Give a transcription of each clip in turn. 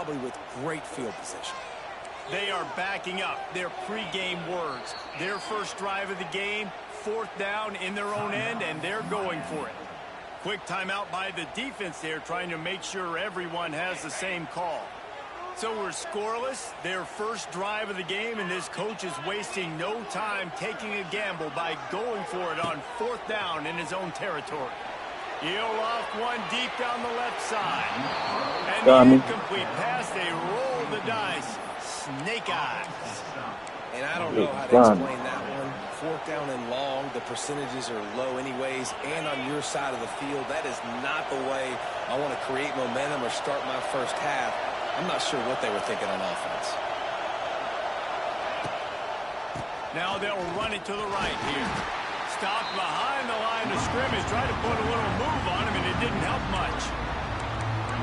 probably with great field position. They are backing up their pregame words. Their first drive of the game, 4th down in their own end, and they're going for it. Quick timeout by the defense there, trying to make sure everyone has the same call. So we're scoreless, their first drive of the game, and this coach is wasting no time taking a gamble by going for it on 4th down in his own territory. He'll off one deep down the left side. And the incomplete pass, they roll the dice. Snake eyes. And I don't know how to explain that one. 4th down and long, the percentages are low anyways, and on your side of the field, that is not the way I want to create momentum or start my first half. I'm not sure what they were thinking on offense. Now they'll run it to the right here. Stopped behind the line of scrimmage, tried to put a little move on him, and it didn't help much.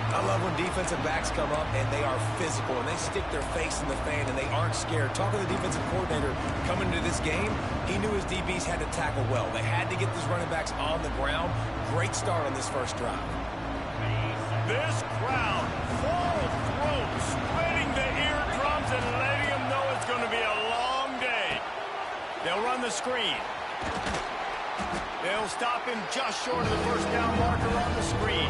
I love when defensive backs come up and they are physical and they stick their face in the fan and they aren't scared. Talking to the defensive coordinator coming into this game, he knew his DBs had to tackle well. They had to get these running backs on the ground. Great start on this first drive. This crowd, full throat, spreading the eardrums and letting them know it's going to be a long day. They'll run the screen. They'll stop him just short of the first down marker on the screen.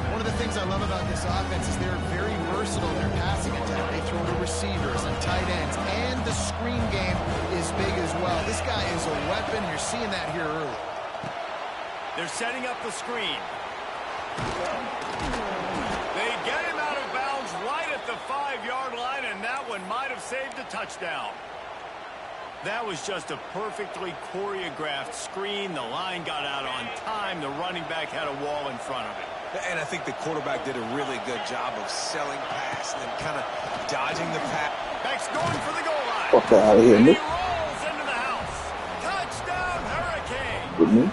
One of the things I love about this offense is they're very versatile in their passing attack. They throw to receivers and tight ends, and the screen game is big as well. This guy is a weapon. You're seeing that here early. They're setting up the screen. They get him out of bounds right at the 5-yard line, and that one might have saved a touchdown. That was just a perfectly choreographed screen. The line got out on time. The running back had a wall in front of it. And I think the quarterback did a really good job of selling pass and then kind of dodging the pass. Back's going for the goal line. Fuck out of here, and he Nick. rolls into the house. Touchdown, Hurricane. With me?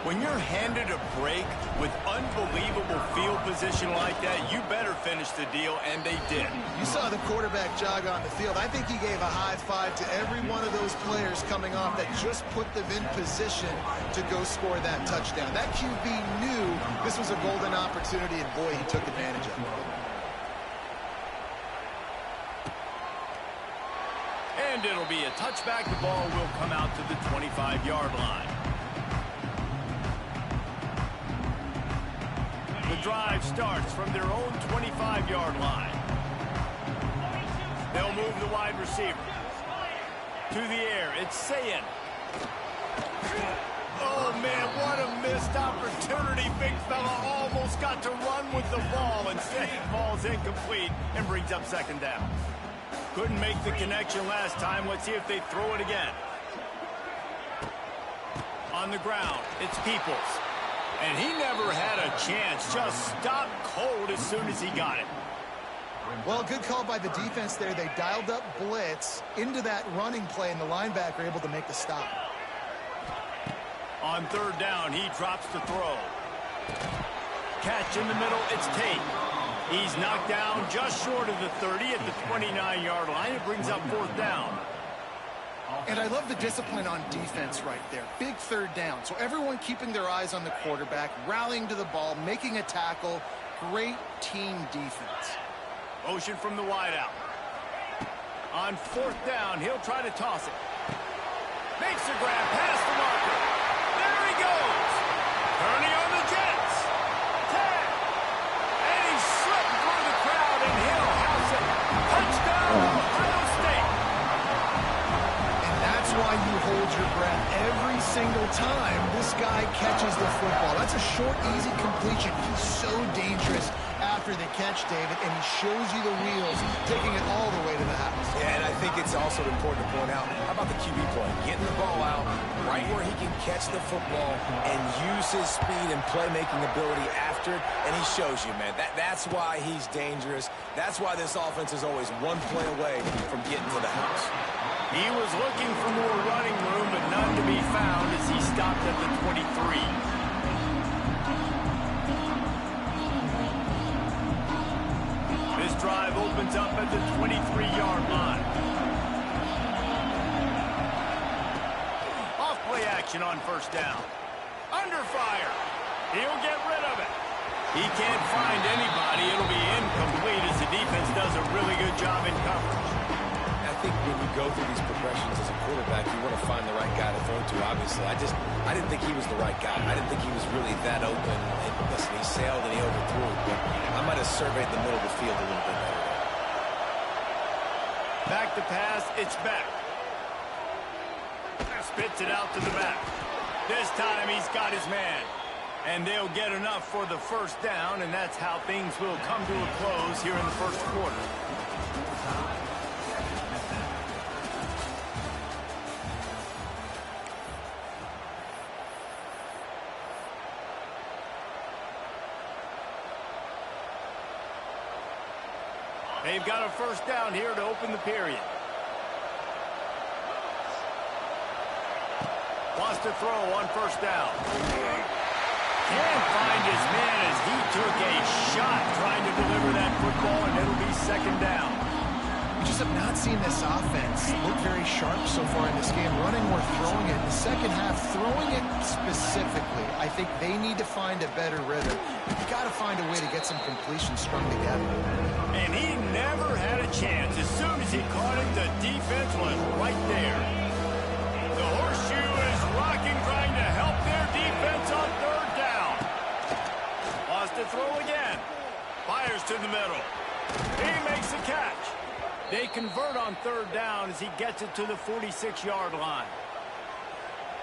When you're handed a break with unbelievable field position like that, you better finish the deal, and they did. You saw the quarterback jog on the field. I think he gave a high five to every one of those players coming off that just put them in position to go score that touchdown. That QB knew this was a golden opportunity, and boy, he took advantage of it. And it'll be a touchback. The ball will come out to the 25-yard line. The drive starts from their own 25-yard line. They'll move the wide receiver. To the air, it's Sayin. Oh, man, what a missed opportunity. Big fella almost got to run with the ball. Instead, it falls incomplete and brings up 2nd down. Couldn't make the connection last time. Let's see if they throw it again. On the ground, it's Peoples. And he never had a chance. Just stopped cold as soon as he got it. Well, good call by the defense there. They dialed up blitz into that running play, and the linebacker able to make the stop. On 3rd down, he drops to throw. Catch in the middle, it's Tate. He's knocked down just short of the 30 at the 29-yard line. It brings up 4th down. And I love the discipline on defense right there. Big 3rd down. So everyone keeping their eyes on the quarterback, rallying to the ball, making a tackle. Great team defense. Motion from the wideout. On 4th down, he'll try to toss it. Makes the grab past the marker. There he goes. Turning on the Jets. 10. And he slipped through the crowd, and he'll house it. Touchdown, Ohio State. That's why you hold your breath every single time this guy catches the football. That's a short, easy completion. He's so dangerous after the catch, David, and he shows you the wheels, taking it all the way to the house. Yeah, and I think it's also important to point out, how about the QB play? Getting the ball out right where he can catch the football and use his speed and playmaking ability after it, and he shows you, man. That's why he's dangerous. That's why this offense is always one play away from getting to the house. He was looking for more running room, but none to be found as he stopped at the 23. This drive opens up at the 23-yard line. Off play action on 1st down. Under fire. He'll get rid of it. He can't find anybody. It'll be obviously. I didn't think he was the right guy. I didn't think he was really that open. And listen, he sailed and he overthrew it, but I might have surveyed the middle of the field a little bit better. Back to pass, it's back. Spits it out to the back. This time he's got his man. And they'll get enough for the first down, and that's how things will come to a close here in the first quarter. They've got a first down here to open the period. Wants to throw on first down. Can't find his man as he took a shot trying to deliver that football, and it'll be second down. We just have not seen this offense look very sharp so far in this game. Running or throwing it. In the second half, throwing it specifically, I think they need to find a better rhythm. You've got to find a way to get some completions strung together. And he never had a chance. As soon as he caught it, the defense was right there. The horseshoe is rocking, trying to help their defense on third down. Wants to throw again. Fires to the middle. He makes the catch. They convert on third down as he gets it to the 46-yard line.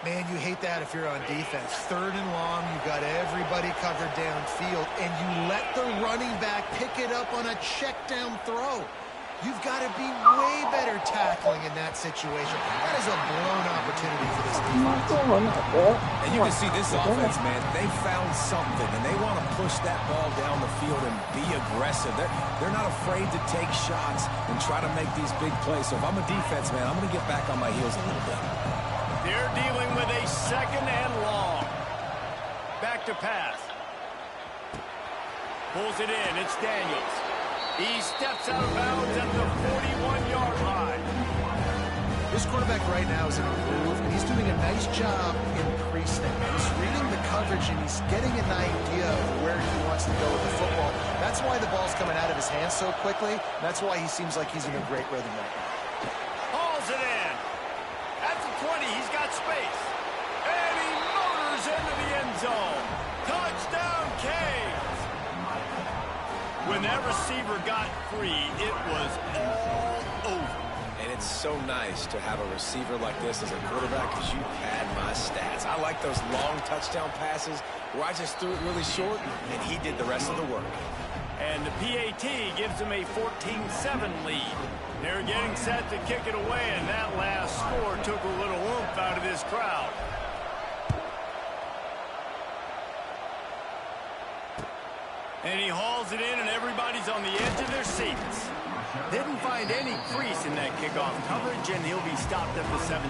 Man, you hate that if you're on defense. Third and long, you've got everybody covered downfield, and you let the running back pick it up on a check down throw. You've got to be way better tackling in that situation. That is a blown opportunity for this defense. And you can see this offense, man, they found something, and they want to push that ball down the field and be aggressive. They're not afraid to take shots and try to make these big plays. So if I'm a defense, man, I'm going to get back on my heels a little bit. They're dealing with a second and long. Back to pass. Pulls it in. It's Daniels. He steps out of bounds at the 41-yard line. This quarterback right now is in a groove, and he's doing a nice job in pre-snap. He's reading the coverage, and he's getting an idea of where he wants to go with the football. That's why the ball's coming out of his hands so quickly. That's why he seems like he's in a great rhythm right now. Hauls it in. At the 20, he's got space. And he motors into the end zone. Touchdown, Canes. When that receiver got free, it was all over. And it's so nice to have a receiver like this as a quarterback because you pad my stats. I like those long touchdown passes where I just threw it really short, and he did the rest of the work. And the PAT gives them a 14-7 lead. They're getting set to kick it away, and that last score took a little oomph out of this crowd. And he hauls it in, and everybody's on the edge of their seats. Didn't find any crease in that kickoff coverage, and he'll be stopped at the 17.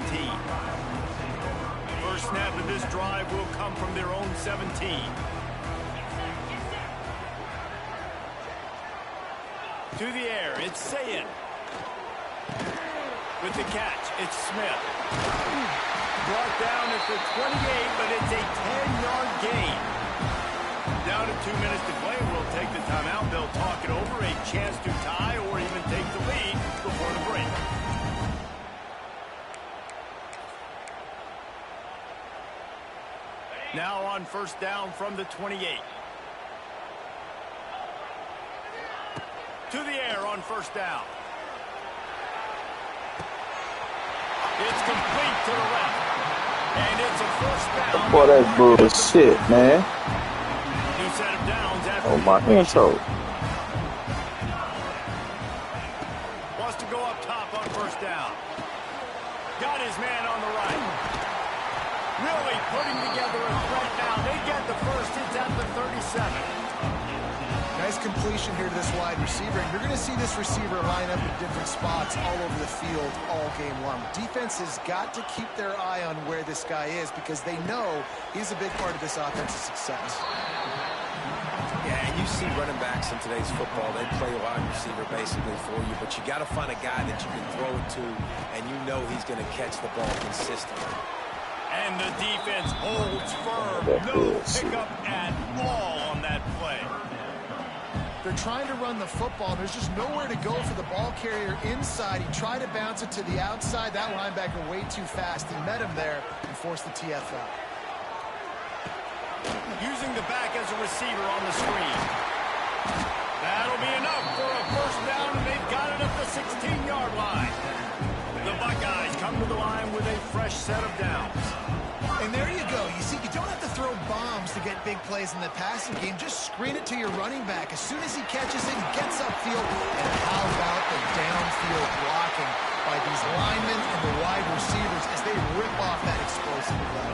First snap of this drive will come from their own 17. To the air, it's Sayin. With the catch, it's Smith. Brought down at the 28, but it's a 10-yard gain. Down to 2 minutes to play. We'll take the timeout. They'll talk it over. A chance to tie or even take the lead before the break. Now on first down from the 28. To the air on first down. It's complete to the left. And it's a first down. Boy, that's bullshit, man. New set of downs after Oh, my intro. wants to go up top on first down. Got his man on the right. Really putting together a threat now. They get the first. It's at the 37. Nice completion here to this wide receiver, and you're going to see this receiver line up in different spots all over the field all game long. Defense has got to keep their eye on where this guy is because they know he's a big part of this offensive success. Yeah, and you see running backs in today's football, they play wide receiver basically for you, but you got to find a guy that you can throw it to, and you know he's going to catch the ball consistently. And the defense holds firm. No pickup at all on that play. They're trying to run the football. There's just nowhere to go for the ball carrier inside. He tried to bounce it to the outside. That linebacker way too fast. He met him there and forced the TFL. Using the back as a receiver on the screen. That'll be enough for a first down, and they've got it up the 16-yard line. The Buckeyes come to the line with a fresh set of downs. And there you go. You see, you don't have to throw bombs to get big plays in the passing game. Just screen it to your running back. As soon as he catches it, he gets upfield. And how about the downfield blocking by these linemen and the wide receivers as they rip off that explosive play?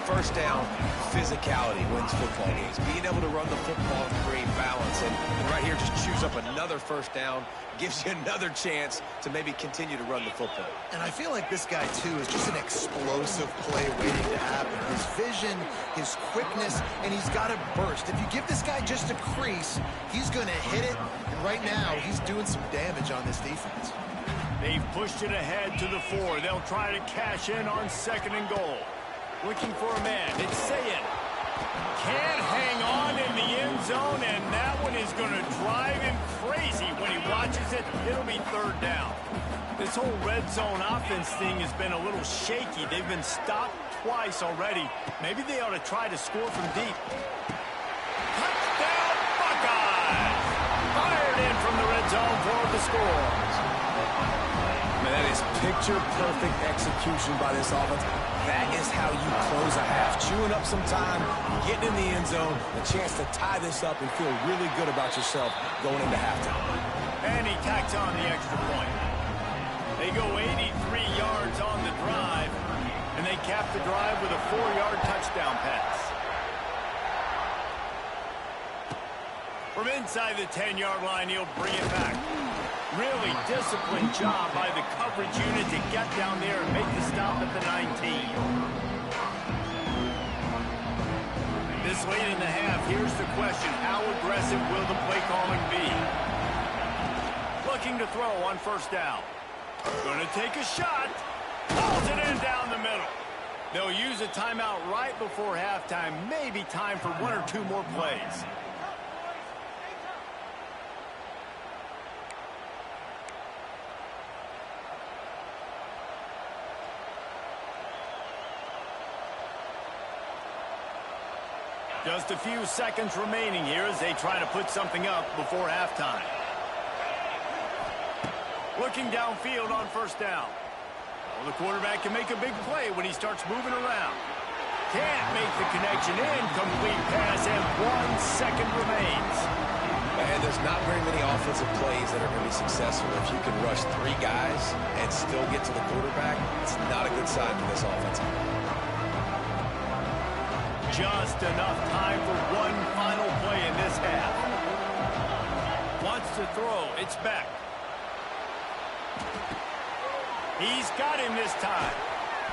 First down, physicality wins football games. Being able to run the football and create balance. And right here, just chews up another first down, gives you another chance to maybe continue to run the football. And I feel like this guy, too, is just an explosive play waiting to happen. His vision, his quickness, and he's got a burst. If you give this guy just a crease, he's going to hit it. And right now, he's doing some damage on this defense. They've pushed it ahead to the 4. They'll try to cash in on 2nd and goal. Looking for a man. It's Sayin. Can't hang on in the end zone, and that one is going to drive him crazy when he watches it. It'll be 3rd down. This whole red zone offense thing has been a little shaky. They've been stopped twice already. Maybe they ought to try to score from deep. Touchdown, Buckeyes! Fired in from the red zone for the score. Man, that is picture-perfect execution by this offense. That is how you close a half. Chewing up some time, getting in the end zone, a chance to tie this up and feel really good about yourself going into halftime. And he tacks on the extra point. They go 83 yards on the drive, and they cap the drive with a 4-yard touchdown pass. From inside the 10-yard line, he'll bring it back. Really disciplined job by the coverage unit to get down there and make the stop at the 19. This late in the half, here's the question. How aggressive will the play calling be? Looking to throw on 1st down. Going to take a shot. Pulls it in down the middle. They'll use a timeout right before halftime. Maybe time for 1 or 2 more plays. Just a few seconds remaining here as they try to put something up before halftime. Looking downfield on 1st down. Well, the quarterback can make a big play when he starts moving around. Can't make the connection. Incomplete pass, and 1 second remains. And there's not very many offensive plays that are going to be successful. If you can rush 3 guys and still get to the quarterback, it's not a good sign for this offense. Just enough time for 1 final play in this half. Wants to throw. It's back. He's got him this time.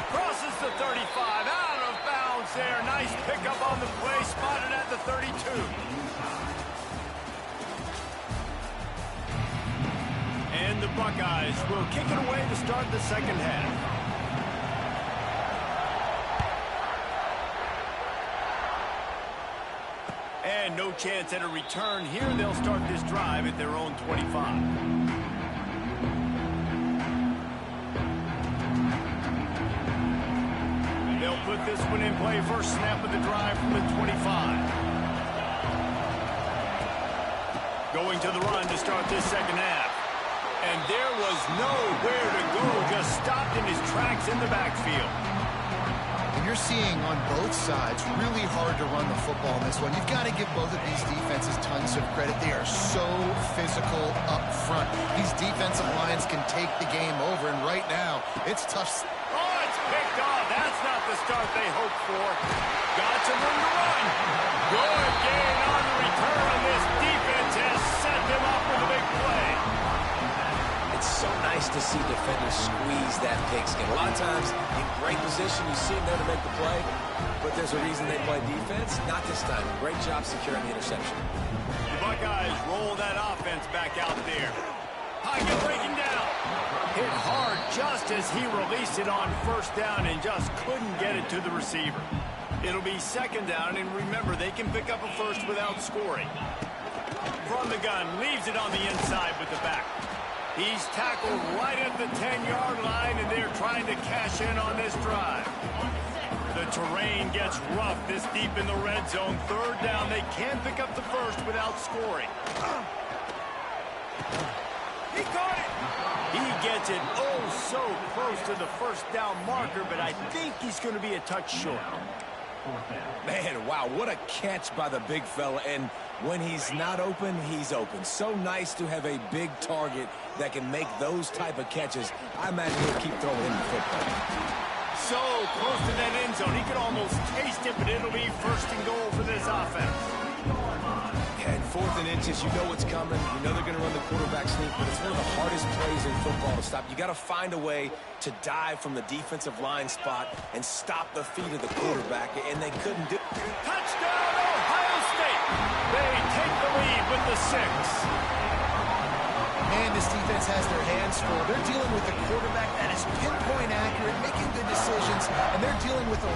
Crosses the 35. Out of bounds there. Nice pickup on the play. Spotted at the 32. And the Buckeyes will kick it away to start the 2nd half. And no chance at a return here. They'll start this drive at their own 25. They'll put this one in play. First snap of the drive from the 25. Going to the run to start this 2nd half. And there was nowhere to go. Just stopped in his tracks in the backfield. You're seeing on both sides really hard to run the football in this one. You've got to give both of these defenses tons of credit. They are so physical up front. These defensive lines can take the game over, and right now, it's tough. Oh, it's picked off. That's not the start they hoped for. Got some room to run. Good gain on the return, and this defense has set them up with a big play. It's so nice to see defenders squeeze that pigskin. A lot of times, in great position, you see them there to make the play, but there's a reason they play defense. Not this time. Great job securing the interception. The Buckeyes roll that offense back out there. Pocket breaking down. Hit hard just as he released it on 1st down and just couldn't get it to the receiver. It'll be 2nd down, and remember, they can pick up a first without scoring. from the gun, leaves it on the inside with the back. He's tackled right at the 10-yard line, and they're trying to cash in on this drive. The terrain gets rough this deep in the red zone. Third down, they can pick up the first without scoring. He caught it. He gets it oh so close to the first down marker, but I think he's going to be a touch short. Man, wow, what a catch by the big fella. And when he's not open, he's open. So nice to have a big target that can make those type of catches. I imagine he'll keep throwing him the football. So close to that end zone. He could almost taste it, but it'll be first and goal for this offense. Yeah, and 4th and inches, you know what's coming. You know they're going to run the quarterback sneak, but it's one of the hardest plays in football to stop. You got to find a way to dive from the defensive line spot and stop the feet of the quarterback, and they couldn't do it. Touchdown, Ohio State. They take the lead with the 6. Man, this defense has their hands full. They're dealing with a quarterback that is pinpoint accurate, making good decisions, and they're dealing with a